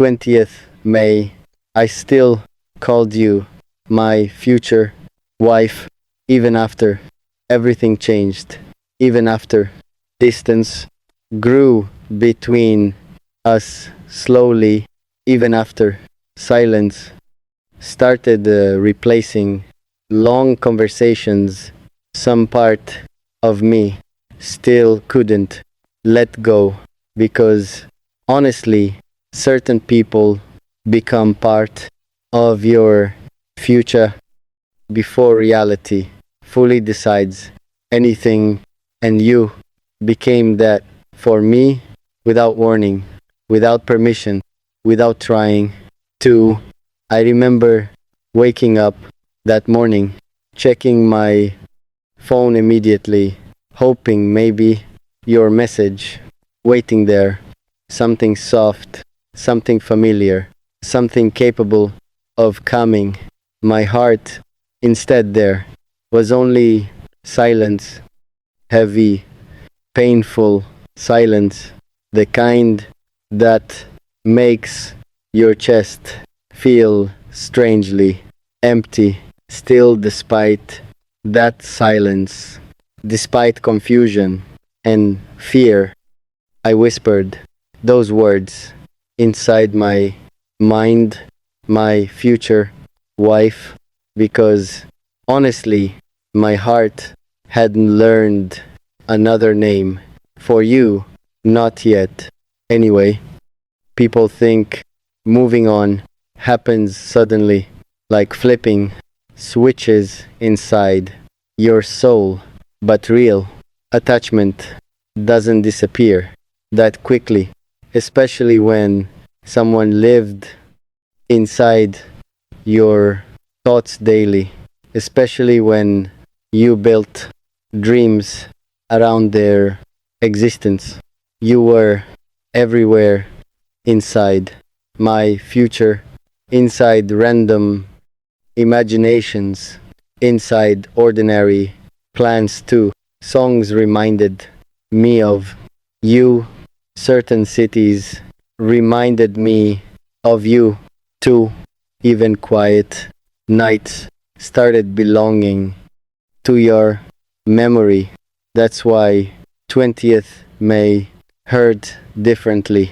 20th May, I still called you my future wife, even after everything changed, even after distance grew between us slowly, even after silence started replacing long conversations. Some part of me still couldn't let go because honestly, certain people become part of your future before reality fully decides anything, and you became that for me without warning, without permission, without trying to. I remember waking up that morning, checking my phone immediately, hoping maybe your message waiting there, something soft, something familiar, something capable of calming my heart. Instead, there was only silence, heavy, painful silence, the kind that makes your chest feel strangely empty. Still, despite that silence, despite confusion and fear, I whispered those words inside my mind, my future wife, because honestly, my heart hadn't learned another name for you, not yet. Anyway, people think moving on happens suddenly, like flipping switches inside your soul, but real attachment doesn't disappear that quickly, especially when someone lived inside your thoughts daily, especially when you built dreams around their existence. You were everywhere inside my future, inside random imaginations, inside ordinary plans too. Songs reminded me of you, certain cities reminded me of you too. Even quiet nights started belonging to your memory. That's why 20th May hurt differently,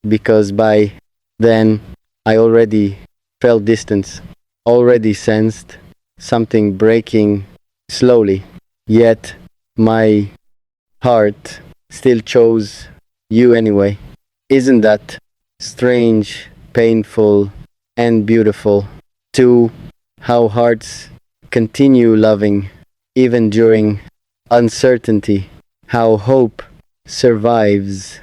because by then I already felt distance, already sensed something breaking slowly. Yet my heart still chose you anyway. Isn't that strange, painful, and beautiful? Too, how hearts continue loving even during uncertainty, how hope survives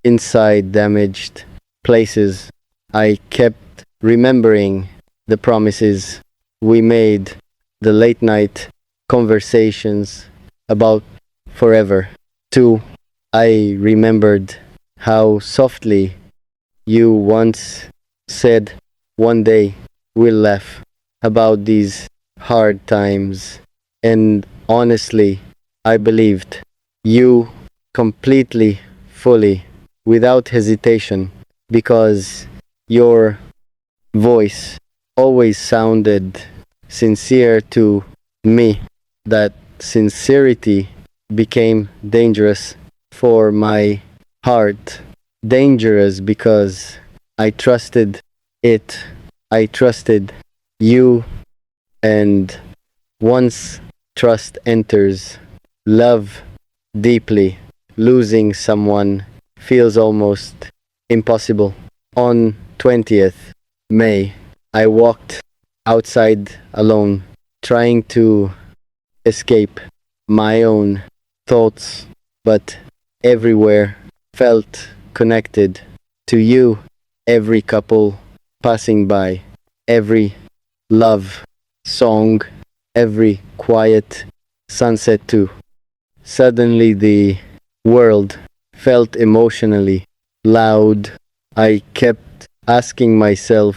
inside damaged places. I kept remembering the promises we made, the late night conversations about forever. Too, I remembered how softly you once said, "One day we'll laugh about these hard times." And honestly, I believed you completely, fully, without hesitation, because your voice always sounded sincere to me. That sincerity became dangerous for my heart. Dangerous because I trusted it. I trusted you, and once trust enters, love deeply, losing someone feels almost impossible. On 20th May, I walked outside alone, trying to escape my own thoughts, but everywhere felt connected to you. Every couple passing by, every love song, every quiet sunset too. Suddenly the world felt emotionally loud. I kept asking myself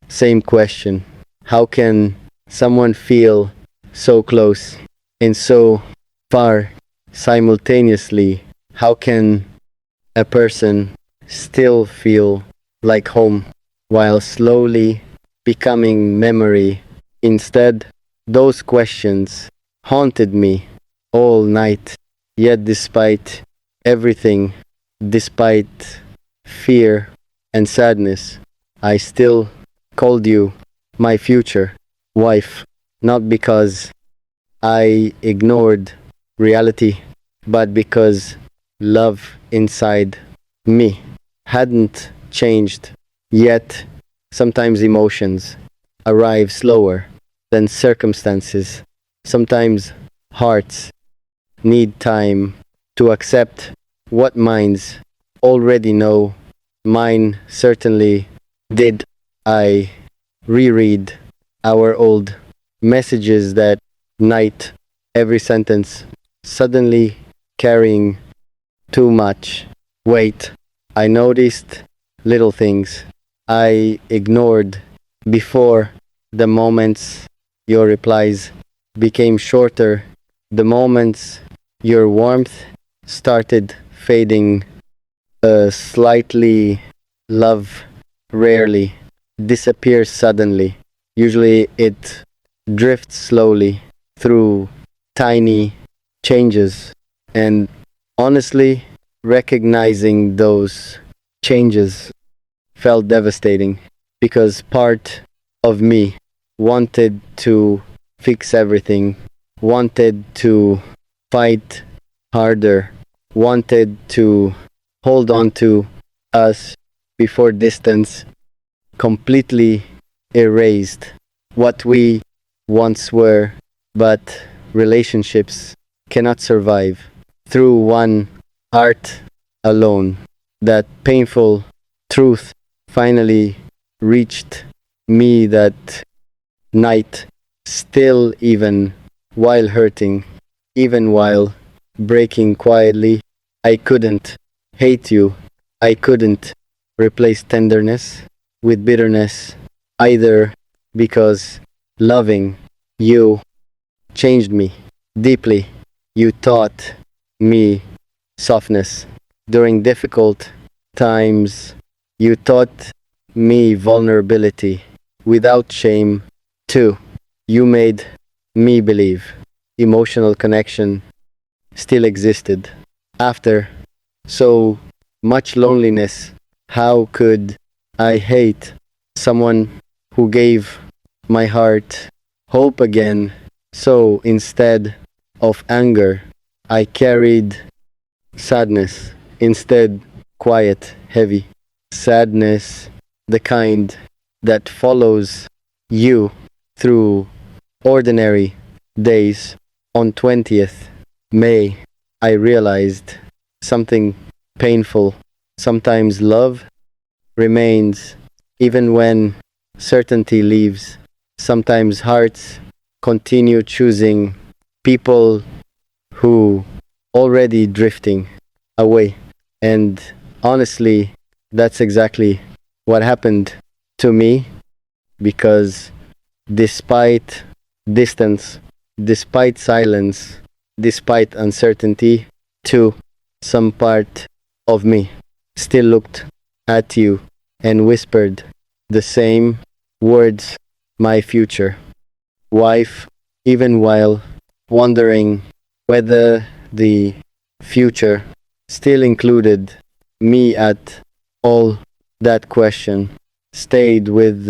same question. How can someone feel so close and so far simultaneously? How can a person still feel like home, while slowly becoming memory. Instead, those questions haunted me all night. Yet, despite everything, despite fear and sadness, I still called you my future wife, not because I ignored reality, but because love inside me hadn't changed. Yet, sometimes emotions arrive slower than circumstances. Sometimes hearts need time to accept what minds already know. Mine certainly did. I reread our old messages that night, every sentence suddenly carrying too much weight. I noticed little things I ignored before, the moments your replies became shorter, the moments your warmth started fading slightly. Love rarely disappears suddenly. Usually it drifts slowly through tiny changes. And honestly, recognizing those changes felt devastating because part of me wanted to fix everything, wanted to fight harder, wanted to hold on to us before distance completely erased what we once were. But relationships cannot survive through one art alone. That painful truth finally reached me that night, still, even while hurting, even while breaking quietly. I couldn't hate you. I couldn't replace tenderness with bitterness either, because loving you changed me deeply. You taught me softness during difficult times. You taught me vulnerability without shame, too. You made me believe emotional connection still existed after so much loneliness. How could I hate someone who gave my heart hope again? So instead of anger, I carried sadness. Instead, quiet, heavy sadness, the kind that follows you through ordinary days. On 20th May, I realized something painful. Sometimes love remains even when certainty leaves. Sometimes hearts continue choosing people who already drifting away. And honestly, that's exactly what happened to me, because despite distance, despite silence, despite uncertainty, too, some part of me still looked at you and whispered the same words, my future wife, even while wondering whether the future still included me at all. That question stayed with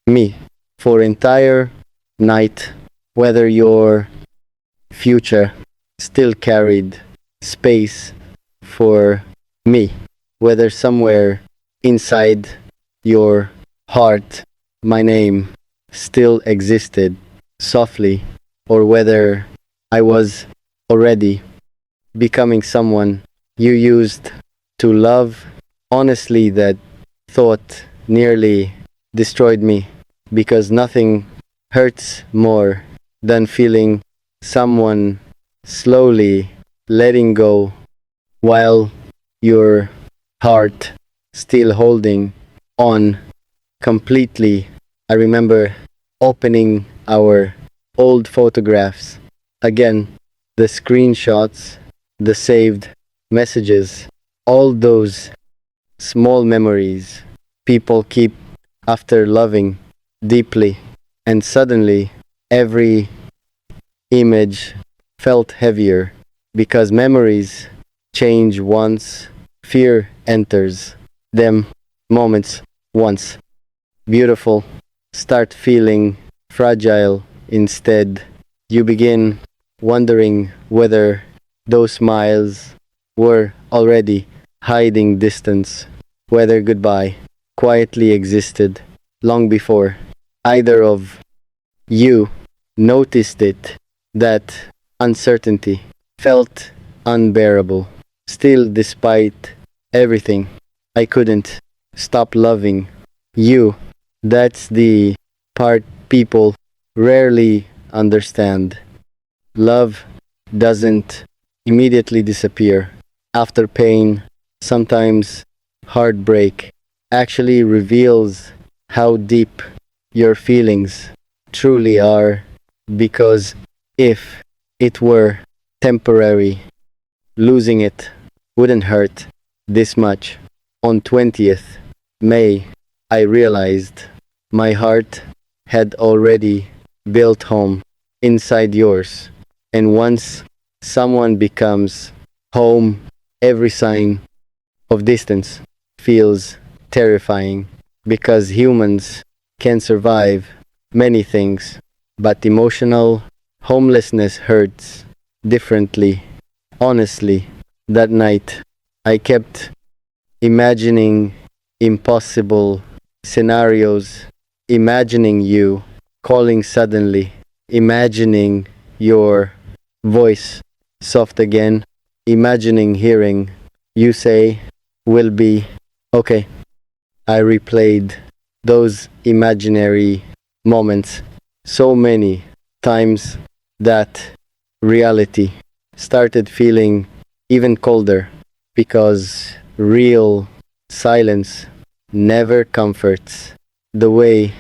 me for entire night, whether your future still carried space for me, whether somewhere inside your heart my name still existed softly, or whether I was already becoming someone you used to love. Honestly, that thought nearly destroyed me, because nothing hurts more than feeling someone slowly letting go while your heart still holding on completely. I remember opening our old photographs again, the screenshots, the saved messages, all those small memories people keep after loving deeply, and suddenly every image felt heavier because memories change once fear enters them. Moments once beautiful start feeling fragile instead. You begin wondering whether those smiles were already hiding distance, whether goodbye quietly existed long before either of you noticed it. That uncertainty felt unbearable. Still, despite everything, I couldn't stop loving you. That's the part people rarely understand. Love doesn't immediately disappear. After pain, sometimes heartbreak actually reveals how deep your feelings truly are, because if it were temporary, losing it wouldn't hurt this much. On 20th May, I realized my heart had already built home inside yours. And once someone becomes home, every sign of distance feels terrifying, because humans can survive many things, but emotional homelessness hurts differently. Honestly, that night I kept imagining impossible scenarios, imagining you calling suddenly, imagining your voice soft again, imagining hearing you say, "Will be okay." I replayed those imaginary moments so many times that reality started feeling even colder, because real silence never comforts the way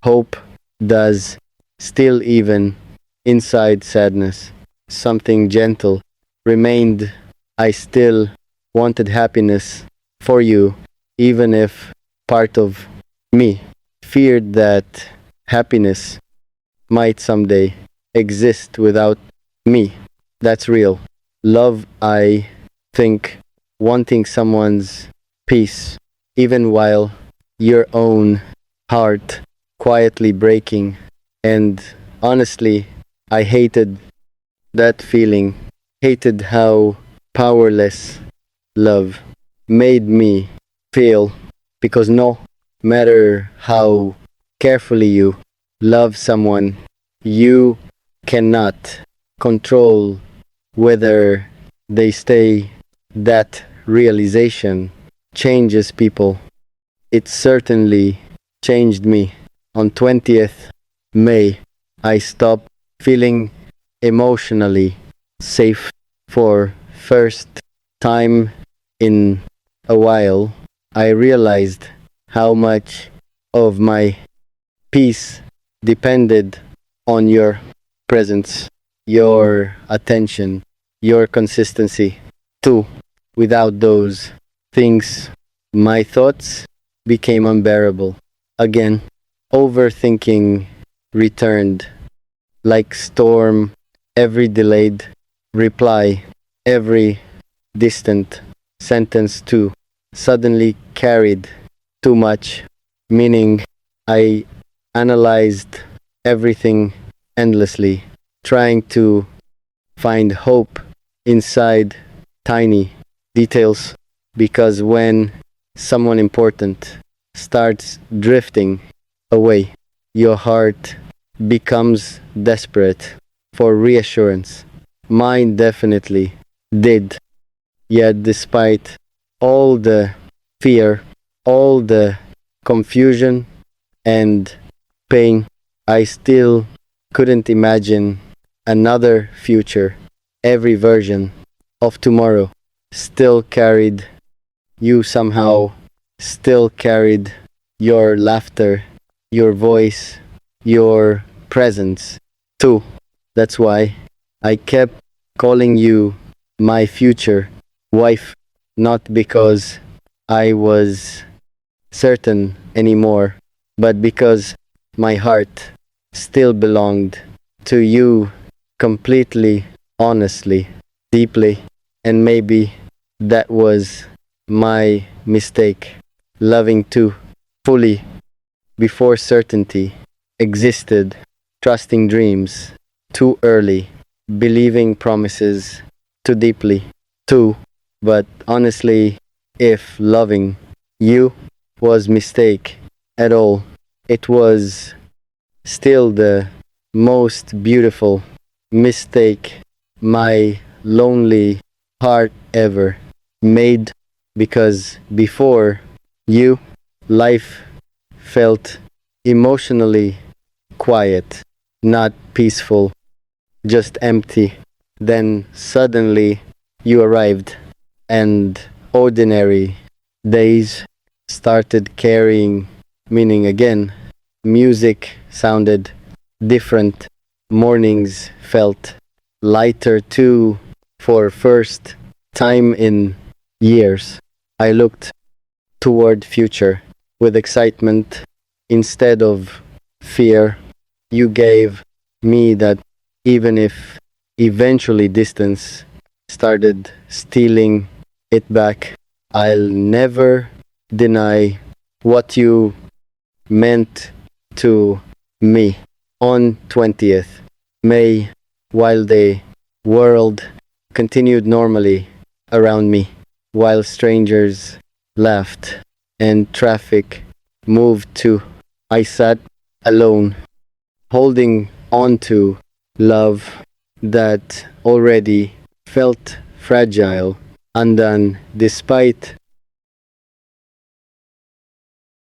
hope does. Still, even inside sadness, something gentle remained. I still wanted happiness for you, even if part of me feared that happiness might someday exist without me. That's real love, I think. Wanting someone's peace, even while your own heart quietly breaking. And honestly, I hated that feeling, hated how powerless love made me feel, because no matter how carefully you love someone, you cannot control whether they stay. That realization changes people. It certainly changed me. On 20th May, I stopped feeling emotionally safe for first time in a while. I realized how much of my peace depended on your presence, your attention, your consistency. Too, without those things, my thoughts became unbearable. Again, overthinking returned like storm. Every delayed reply, every distant sentence too suddenly carried too much meaning. I analyzed everything endlessly, trying to find hope inside tiny details, because when someone important starts drifting away, your heart becomes desperate for reassurance. Mine definitely did. Yet, despite all the fear, all the confusion and pain, I still couldn't imagine another future. Every version of tomorrow still carried you somehow, still carried your laughter, your voice, your presence too. That's why I kept calling you my future wife, not because I was certain anymore, but because my heart still belonged to you completely, honestly, deeply, and maybe that was my mistake. Loving too fully before certainty existed, trusting dreams too early, believing promises too deeply, too. But honestly, if loving you was mistake at all, it was still the most beautiful mistake my lonely heart ever made, because before you, life felt emotionally quiet, not peaceful, just empty. Then suddenly you arrived, and ordinary days started carrying meaning again. Music sounded different. Mornings felt lighter too. For first time in years, I looked toward future with excitement instead of fear. You gave me that, even if eventually distance started stealing it back. I'll never deny what you meant to me. On 20th May, while the world continued normally around me, while strangers laughed and traffic moved too, I sat alone, holding on to love that already felt fragile, undone, despite